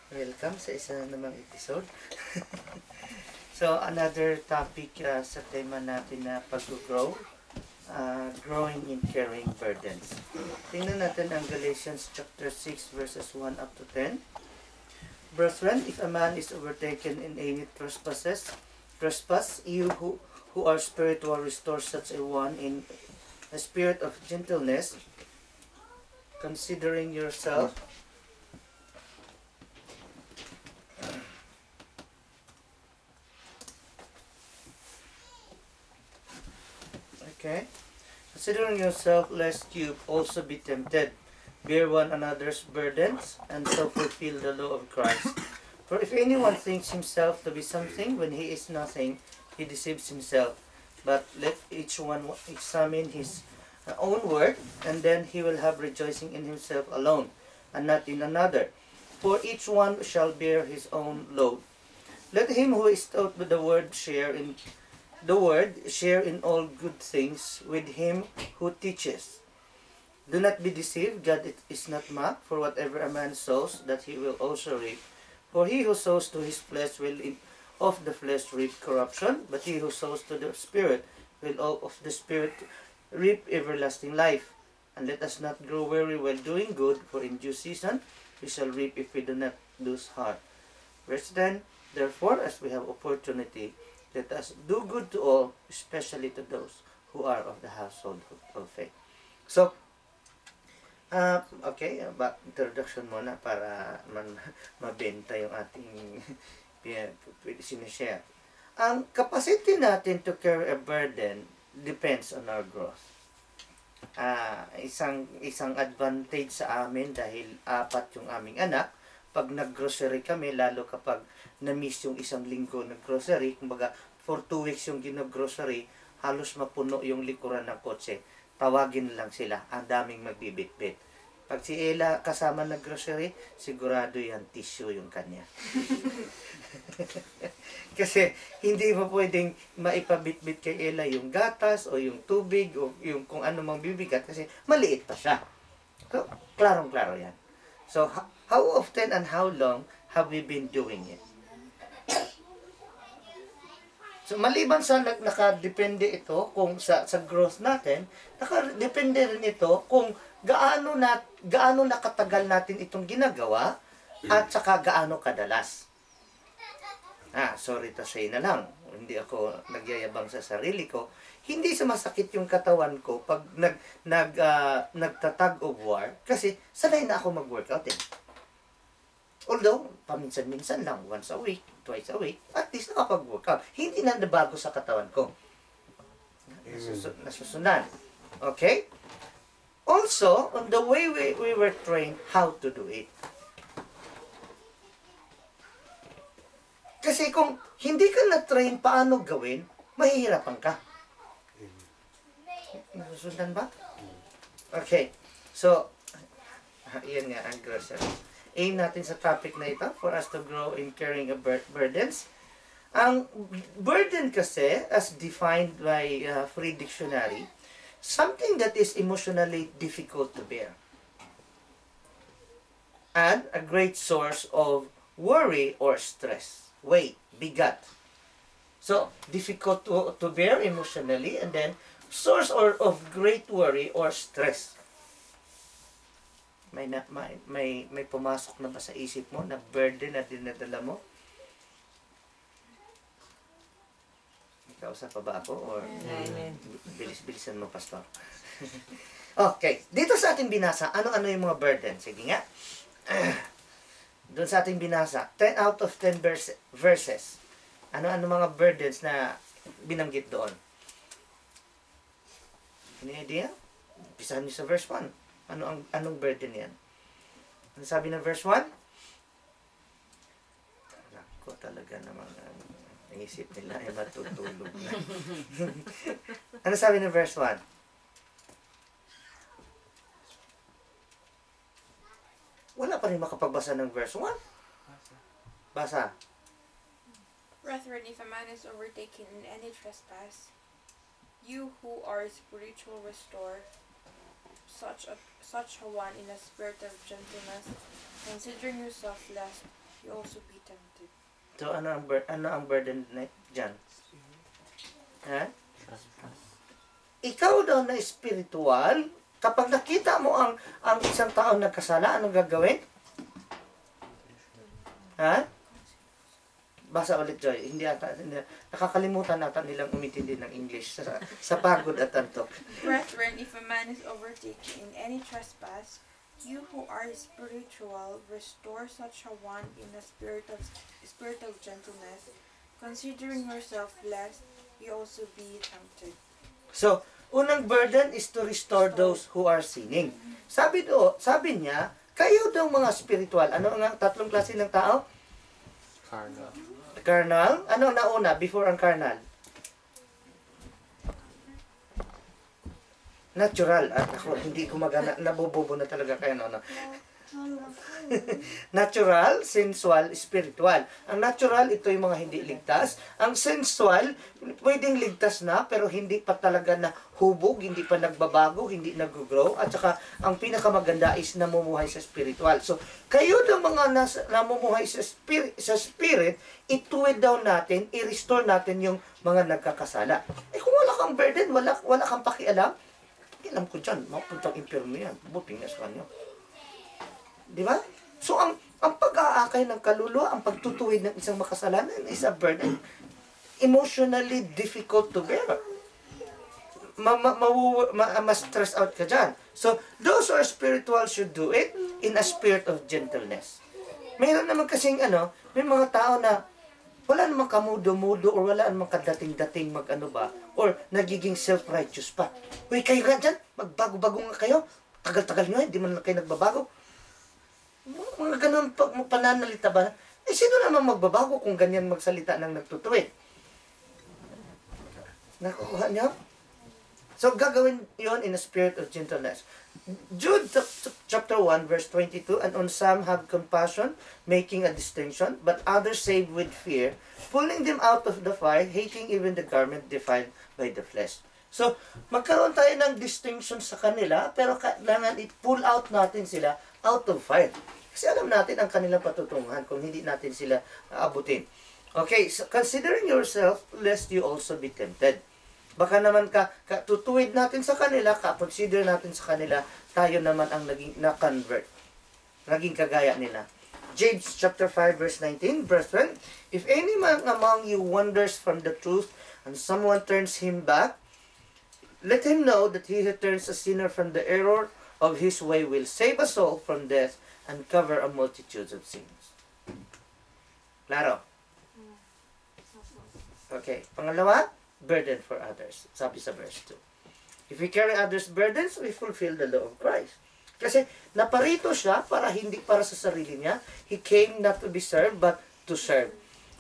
Welcome sa isa namang episode. So, another topic sa tema natin na pag-grow, growing in carrying burdens. Tingnan natin ang Galatians chapter 6 verses 1 up to 10. Brethren, if a man is overtaken in any trespass, you who are spiritual, restore such a one in a spirit of gentleness, considering yourself. Okay? Considering yourself, lest you also be tempted. Bear one another's burdens, and so fulfill the law of Christ. For if anyone thinks himself to be something when he is nothing, he deceives himself. But let each one examine his own work, and then he will have rejoicing in himself alone, and not in another. For each one shall bear his own load. Let him who is taught with the word share in all good things with him who teaches. Do not be deceived, God is not mocked, for whatever a man sows, that he will also reap. For he who sows to his flesh will of the flesh reap corruption, but he who sows to the Spirit will of the Spirit reap everlasting life. And let us not grow weary while doing good, for in due season we shall reap if we do not lose heart. Verse 10, therefore, as we have opportunity, let us do good to all, especially to those who are of the household of faith. So, okay, introduction muna para mabenta yung ating sinishare. Ang capacity natin to carry a burden depends on our growth. Isang advantage sa amin dahil 4 yung aming anak. Pag nag-grocery kami, lalo kapag na-miss yung isang linggo ng grocery, kumbaga for 2 weeks yung ginag-grocery, halos mapuno yung likuran ng kotse. Tawagin lang sila, ang daming magbibitbit. Pag si Ella kasama nag-grocery, sigurado yan tissue yung kanya. Kasi hindi mo pwedeng maipabitbit kay Ella yung gatas o yung tubig o yung kung ano mang bibigat kasi maliit pa siya. So, klarong-klaro yan. So, how often and how long have we been doing it? So, maliban sa nakadepende ito kung sa growth natin, nakadepende rin ito kung gaano nakatagal natin itong ginagawa at saka gaano kadalas. Sorry to say na lang, hindi ako nagyayabang sa sarili ko. Hindi sumasakit yung katawan ko pag nagtatag of war kasi sanay na ako mag-workout eh. Although, paminsan-minsan lang, once a week, twice a week, at least nakapag-workout. Hindi na nabago sa katawan ko. Nasusunan. Okay? Also, on the way we were trained how to do it. Kasi kung hindi ka na-train paano gawin, mahihirapan ka. Nasusundan ba? Okay. So, yan nga ang groceries. Aim natin sa topic na ito for us to grow in carrying a burdens. Ang burden kasi, as defined by Free Dictionary, something that is emotionally difficult to bear. And a great source of worry or stress. Weight, bigat. So, difficult to bear emotionally, and then source of great worry or stress. May pumasok na ba sa isip mo na burden na dinadala mo? Kausap pa ba ako? Or bilis-bilisan mo, Pastor? Okay. Dito sa ating binasa, ano-ano yung mga burden? Sige nga. Doon sa ating binasa, 10 out of 10 verses. Ano-ano mga burdens na binanggit doon? Any idea? Pisahan niyo sa verse 1. Anong burden yan? Ano sabi ng verse 1? Ako talaga naman naisip nila ay matutulog na. Ano sabi ng verse 1? Wala pa rin makapagbasa ng verse 1. Basa. Brethren, if a man is overtaken in any trespass, you who are spiritual restore such a one in a spirit of gentleness, considering yourself lest you also be tempted. So, ano ang burden na dyan? Ha? Ikaw daw na spiritual, kapag nakita mo ang isang tao nagkasala, anong gagawin? Ha? Basa ulit, Joy. Hindi, nakakalimutan natin nilang umintindi ng English sa pagod at antok. Brethren, if a man is overtaken in any trespass, you who are spiritual, restore such a one in a spirit of gentleness, considering yourself lest you also be tempted. So, unang burden is to restore those who are sinning. Sabi niya, kayo daw mga spiritual. Ano ang tatlong klase ng tao? Carnal. Ano ang nauna before ang carnal? Natural. At ako, hindi gumagana. Nabubobo na talaga kayo. No? Natural, sensual, spiritual. Ang natural, ito yung mga hindi ligtas. Ang sensual, pwedeng ligtas na, pero hindi pa talaga na hubog, hindi pa nagbabago, hindi nag-grow. At saka, ang pinakamaganda is namumuhay sa spiritual. So, kayo ng mga namumuhay sa spirit, ituwid daw natin, i-restore natin yung mga nagkakasala. Kung wala kang burden, wala kang pakialam, pakialam ko dyan, mapuntang impyerno yan. Buting na sa kanya. Di ba? So, ang pag-aakay ng kaluluwa, ang pagtutuwid ng isang makasalanan is a burden. Emotionally difficult to bear. Ma-stress out ka dyan. So, those who are spiritual should do it in a spirit of gentleness. Mayroon naman kasing may mga tao na wala namang kamudo-mudo or wala namang kadating-dating or nagiging self-righteous pa. Uy, kayo nga dyan, magbago-bago nga kayo. Tagal-tagal nyo, hindi man kayo nagbabago. Mga ganun pananalita ba? Sino naman magbabago kung ganyan magsalita ng nagtutuwid? Nakuha niyo? So, gagawin yon in a spirit of gentleness. Jude chapter 1, verse 22, and on some have compassion, making a distinction, but others save with fear, pulling them out of the fire, hating even the garment defiled by the flesh. So, magkaroon tayo ng distinction sa kanila, pero kailangan i-pull out natin sila out of fire. Kasi alam natin ang kanilang patutunguhan kung hindi natin sila aabutin. Okay, so considering yourself, lest you also be tempted. Baka naman tutuwid natin sa kanila, consider natin sa kanila, tayo naman ang naging na-convert. Naging kagaya nila. James chapter 5 verse 19, Brethren, if any man among you wanders from the truth, and someone turns him back, let him know that he who turns a sinner from the error of his way will save a soul from death and cover a multitude of sins. Klaro? Okay. Pangalawa, burden for others. Sabi sa verse 2. If we carry others' burdens, we fulfill the law of Christ. Kasi naparito siya hindi para sa sarili niya. He came not to be served, but to serve.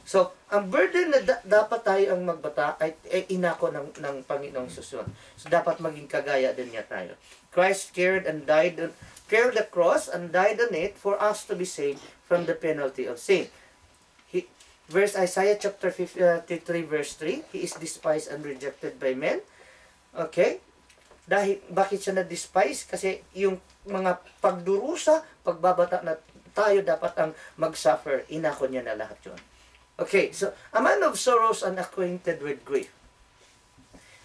So, ang burden na dapat tayo ang magbata ay inako ng Panginoong Susun. So, dapat maging kagaya din niya tayo. Christ carried the cross and died on it for us to be saved from the penalty of sin. Verse Isaiah chapter 53 verse 3, He is despised and rejected by men. Okay? Bakit siya na-despise? Kasi yung mga pagdurusa, pagbabata na tayo dapat ang mag-suffer, inako niya na lahat yun. Okay, so a man of sorrows and acquainted with grief.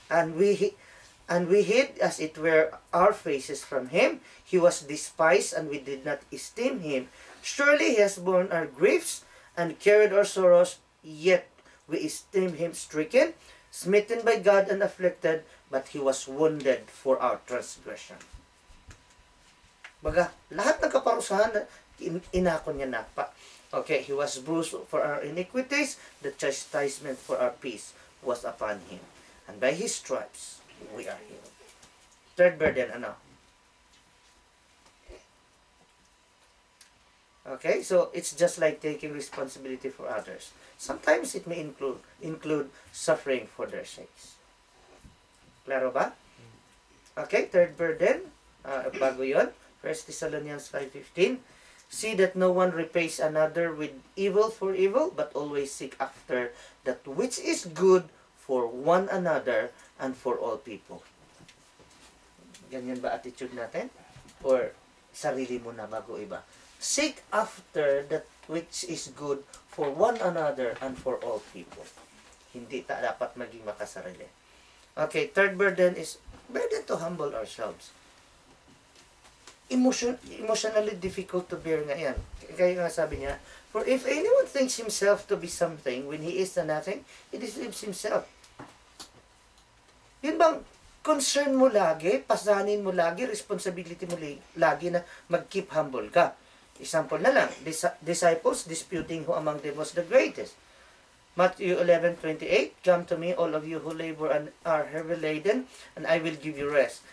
And we hid as it were our faces from him. He was despised and we did not esteem him. Surely he has borne our griefs and carried our sorrows, yet we esteem him stricken, smitten by God and afflicted, but he was wounded for our transgression. Baga, lahat ng kaparusahan, inako niya na pa. Okay, he was bruised for our iniquities, the chastisement for our peace was upon him. And by his stripes, we are healed. Third burden, Okay, so it's just like taking responsibility for others. Sometimes it may include suffering for their sakes. Klaro ba? Okay, third burden, bago yun, 1 Thessalonians 5:15, see that no one repays another with evil for evil, but always seek after that which is good for one another and for all people. Ganyan ba attitude natin? Or sarili mo na bago iba? Seek after that which is good for one another and for all people. Hindi dapat maging makasarili. Okay, third burden is burden to humble ourselves. Emotionally difficult to bear nga yan. Kaya nga sabi niya, for if anyone thinks himself to be something when he is nothing, he deceives himself. Yun bang concern mo lagi, pasanin mo lagi, responsibility mo lagi na mag-keep humble ka. Example na lang, disciples disputing who among them was the greatest. Matthew 11:28, come to me, all of you who labor and are heavy laden, and I will give you rest.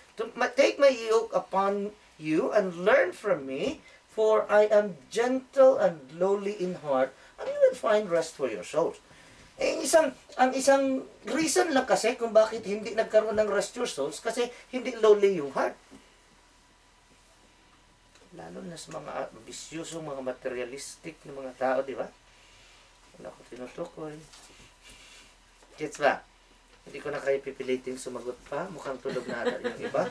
Take my yoke upon you and learn from me, for I am gentle and lowly in heart, and you will find rest for your souls. Ang isang reason lang kasi kung bakit hindi nagkaroon ng rest your souls, kasi hindi lowly yung heart. Lalo na sa mga bisyosong, mga materialistic na mga tao, di ba? Wala ko tinutukoy. Gets ba? Hindi ko na kayo pipiliting sumagot pa. Mukhang tulog na ata yung iba.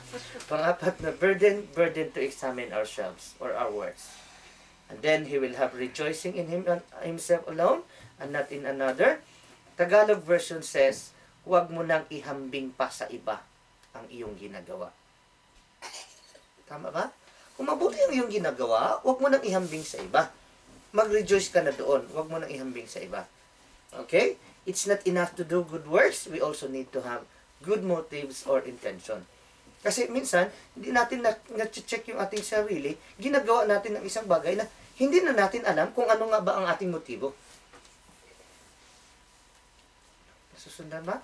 Pang-apat na burden to examine ourselves or our words. And then he will have rejoicing in himself alone and not in another. Tagalog version says, huwag mo nang ihambing pa sa iba ang iyong ginagawa. Tama ba? Kung mabuti ang iyong ginagawa, huwag mo nang ihambing sa iba. Mag-rejoice ka na doon. Huwag mo nang ihambing sa iba. Okay? It's not enough to do good works. We also need to have good motives or intention. Kasi minsan, hindi natin na-check yung ating sarili. Ginagawa natin ng isang bagay na hindi na natin alam kung ano nga ba ang ating motibo. Nasusundan ba?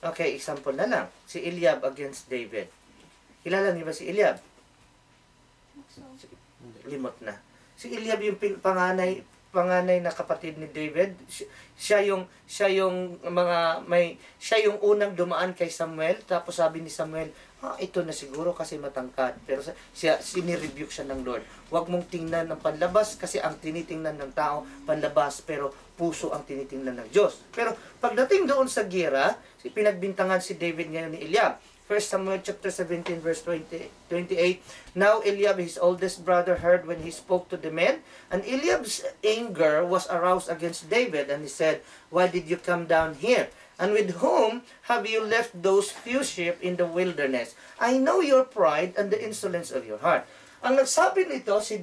Okay, example na lang. Si Eliab against David. Kilala niyo ba si Eliab? Limot na. Si Eliab yung panganay na kapatid ni David. Siya yung unang dumaan kay Samuel. Tapos sabi ni Samuel, ito na siguro kasi matangkad. Pero sinirebuke siya ng Lord. Huwag mong tingnan ng panlabas kasi ang tinitingnan ng tao panlabas, pero puso ang tinitingnan ng Diyos. Pero pagdating doon sa giyera, pinagbintangan si David ngayon ni Eliab. 1 Samuel chapter 17 verse 28. Now Eliab, his oldest brother, heard when he spoke to the men, and Eliab's anger was aroused against David, and he said, why did you come down here? And with whom have you left those few sheep in the wilderness? I know your pride and the insolence of your heart. Ang nagsabi nito si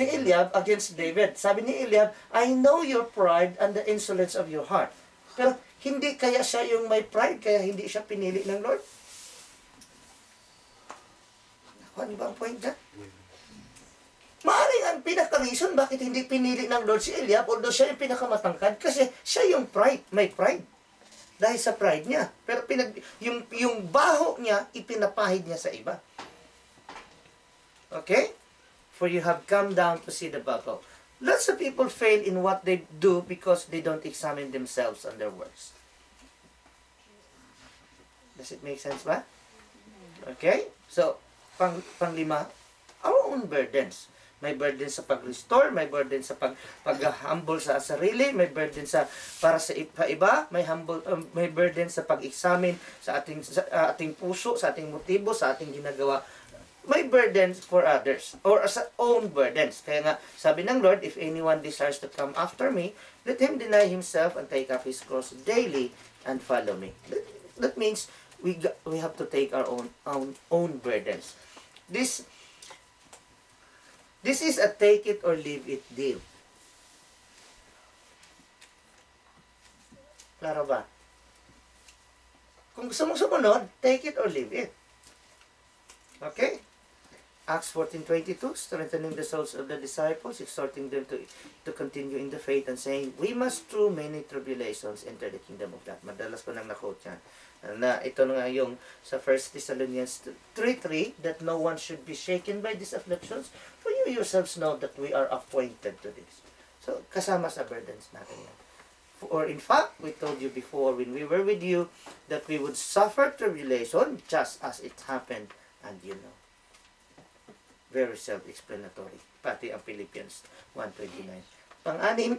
Eliab against David. Sabi ni Eliab, I know your pride and the insolence of your heart. Pero hindi kaya siya yung may pride, kaya hindi siya pinili ng Lord? Ano ba ang point dyan? Maaaring ang pinaka-reason bakit hindi pinili ng Lord si Eliab, although siya yung pinakamatangkad, kasi siya yung may pride. Dahil sa pride niya. Pero yung baho niya, ipinapahid niya sa iba. Okay? For you have come down to see the battle. Lots of people fail in what they do because they don't examine themselves and their works. Does it make sense ba? Okay? So, panglima, our own burdens. May burden sa pag-restore, may burden sa pag-humble sa sarili, may burden para sa iba, may burden sa pag-examine sa ating puso, sa ating motibo, sa ating ginagawa. May burdens for others, or as own burdens. Kaya nga, sabi ng Lord, if anyone desires to come after me, let him deny himself and take up his cross daily and follow me. That means we have to take our own burdens. This is a take it or leave it deal. Klaro ba? Kung gusto mong sumunod, take it or leave it. Okay? Acts 14:22, strengthening the souls of the disciples, exhorting them to continue in the faith, and saying, we must through many tribulations enter the kingdom of God. Madalas ko nang na-quote yan. Na ito nga yung sa 1 Thessalonians 3:3, that no one should be shaken by these afflictions, for you yourselves know that we are appointed to this. So, kasama sa burdens natin yan. Or in fact, we told you before when we were with you that we would suffer tribulation just as it happened, and you know. Very self-explanatory. Pati ang Philippians 1:29. Pang-anim,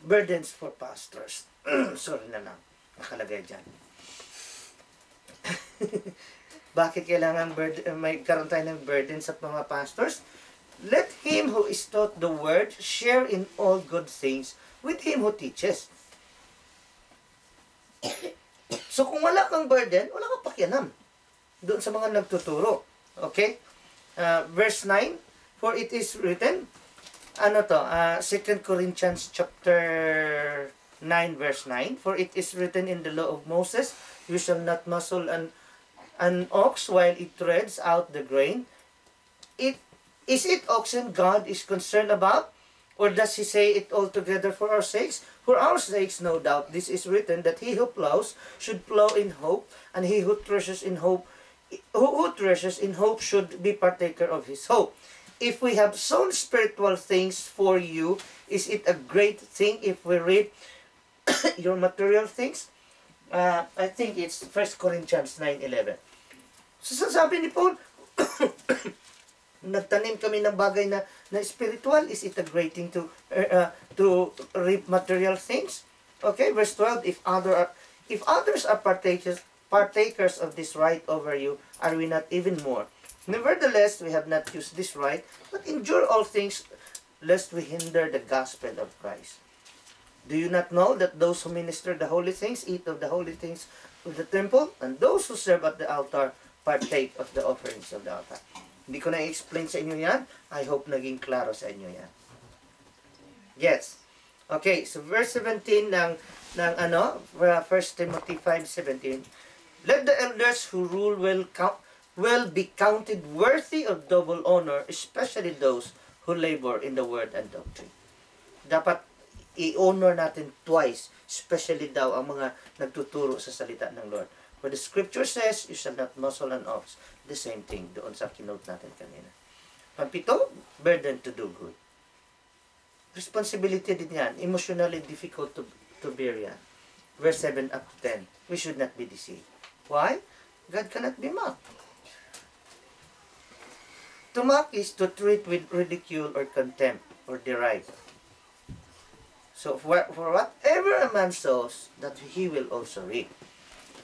burdens for pastors. Sorry na lang. Nakalagay dyan. Bakit kailangan may karoon tayo ng burden sa mga pastors? Let him who is taught the word share in all good things with him who teaches. So kung wala kang burden, wala kang pakialam doon sa mga nagtuturo. Okay? Verse 9, for it is written, 2 Corinthians chapter 9 verse 9, for it is written in the law of Moses, you shall not muzzle an ox while it treads out the grain. Is it oxen God is concerned about? Or does he say it altogether for our sakes? For our sakes, no doubt, this is written, that he who plows should plow in hope, and he who threshes in hope, should be partaker of his hope. If we have sown spiritual things for you, is it a great thing if we reap your material things? I think it's 1 Corinthians 9:11. So sabi ni Paul, nagtanim kami ng bagay na spiritual. Is it a great thing to reap material things? Okay, verse 12, if others are partakers of this right over you, are we not even more? Nevertheless, we have not used this right, but endure all things, lest we hinder the gospel of Christ. Do you not know that those who minister the holy things eat of the holy things of the temple, and those who serve at the altar partake of the offerings of the altar? Hindi ko na-explain sa inyo yan. I hope naging klaro sa inyo yan. Yes. Okay, so verse 17 ng 1 Timothy 5:17. Let the elders who rule will be counted worthy of double honor, especially those who labor in the word and doctrine. Dapat i-honor natin twice, especially daw ang mga nagtuturo sa salita ng Lord. Where the scripture says, you shall not muzzle an ox. The same thing doon sa kinote natin kanina. Pampito, burden to do good. Responsibility din yan. Emotionally difficult to bear yan. Verse 7 up to 10. We should not be deceived. Why? God cannot be mocked. To mock is to treat with ridicule or contempt or deride. So for whatever a man sows, that he will also reap.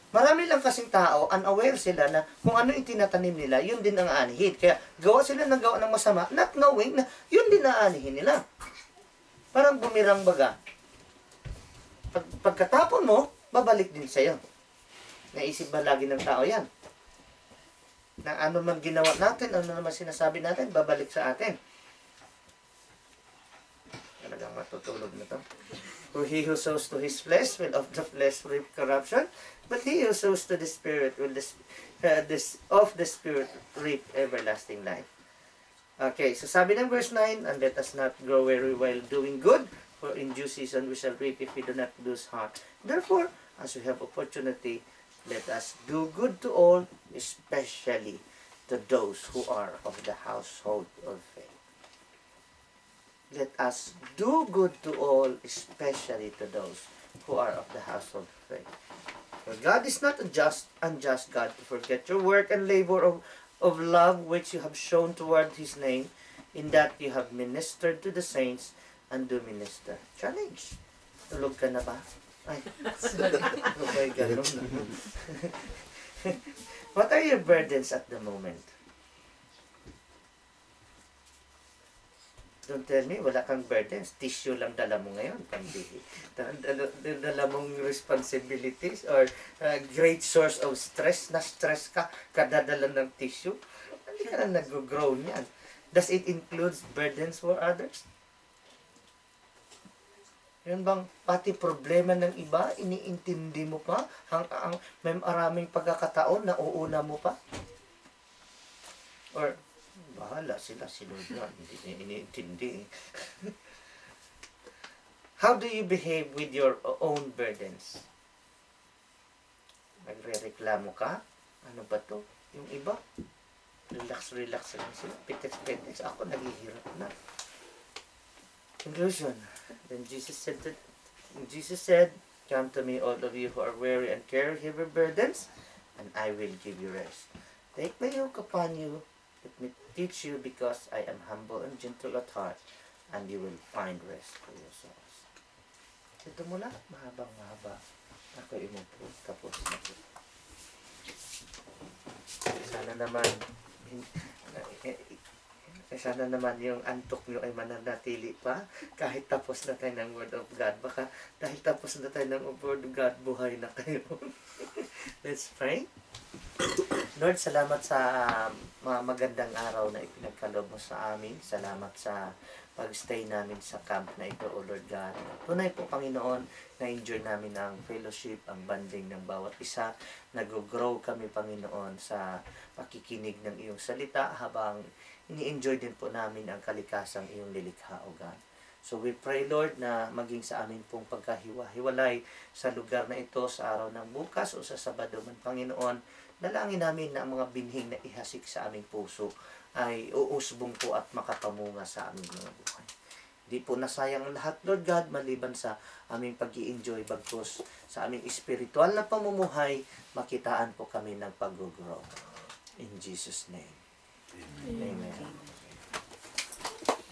Marami lang kasing tao, unaware sila na kung ano yung tinatanim nila, yun din ang aanihin. Kaya gawa sila ng gawa ng masama, not knowing na yun din ang aanihin nila. Parang bumirang baga. Pagkatapon mo, babalik din sa'yo. Naisip ba lagi ng tao yan? Na ano man ginawa natin, ano naman sinasabi natin, babalik sa atin. Talagang matutulog na to. For he who sows to his flesh will of the flesh reap corruption, but he who sows to the Spirit will of the Spirit reap everlasting life. Okay, so sabi ng verse 9, and let us not grow weary while doing good, for in due season we shall reap if we do not lose heart. Therefore, as we have opportunity, let us do good to all, especially to those who are of the household of faith. Let us do good to all, especially to those who are of the household of faith. For God is not a unjust God to forget your work and labor of love which you have shown toward His name, in that you have ministered to the saints and do minister. Challenge. Tulog ka na ba? Ay, okay, ganun na. What are your burdens at the moment? Don't tell me, wala kang burdens. Tissue lang dala mo ngayon. Pambihi. Dala mong responsibilities or great source of stress. Na-stress ka, kadadala ng tissue. Hindi ka na nag-grow niyan. Does it include burdens for others? Yun bang pati problema ng iba, iniintindi mo pa? May maraming pagkakataon na uuna mo pa? Or, bahala sila, sinunod na, hindi niya iniintindi. How do you behave with your own burdens? Nagre-reklamo ka? Ano ba to? Yung iba? Relax lang sila. Pitex. Ako naghihirap na. Conclusion. Then Jesus said, come to me, all of you who are weary and carry heavy burdens, and I will give you rest. Take my yoke upon you. Let me teach you, because I am humble and gentle at heart, and you will find rest for your souls. Ito mula, mahabang-mahaba. Ako imupo, tapos na po. Sana naman, sana naman yung antok nyo ay mananatili pa kahit tapos na tayo ng Word of God. Baka dahil tapos na tayo ng Word of God, buhay na kayo. Let's pray. Lord, salamat sa mga magandang araw na ipinagkaloob mo sa amin. Salamat sa pag-stay namin sa camp na ito, O Lord God. Tunay po, Panginoon, na-enjoy namin ang fellowship, ang banding ng bawat isa. Nag-grow kami, Panginoon, sa pakikinig ng iyong salita habang ini-enjoy din po namin ang kalikasang iyong lilikha, O God. So we pray, Lord, na maging sa amin pong pagkahiwa-hiwalay sa lugar na ito sa araw ng bukas o sa Sabado man, Panginoon. Dalangin namin na ang mga binhing na ihasik sa aming puso ay uusbong po at makapamunga sa aming mga buhay. Di po nasayang ang lahat, Lord God, maliban sa aming pag-i-enjoy, bagkus sa aming espiritual na pamumuhay, makitaan po kami ng pag-grow. In Jesus' name. Amen.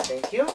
Thank you.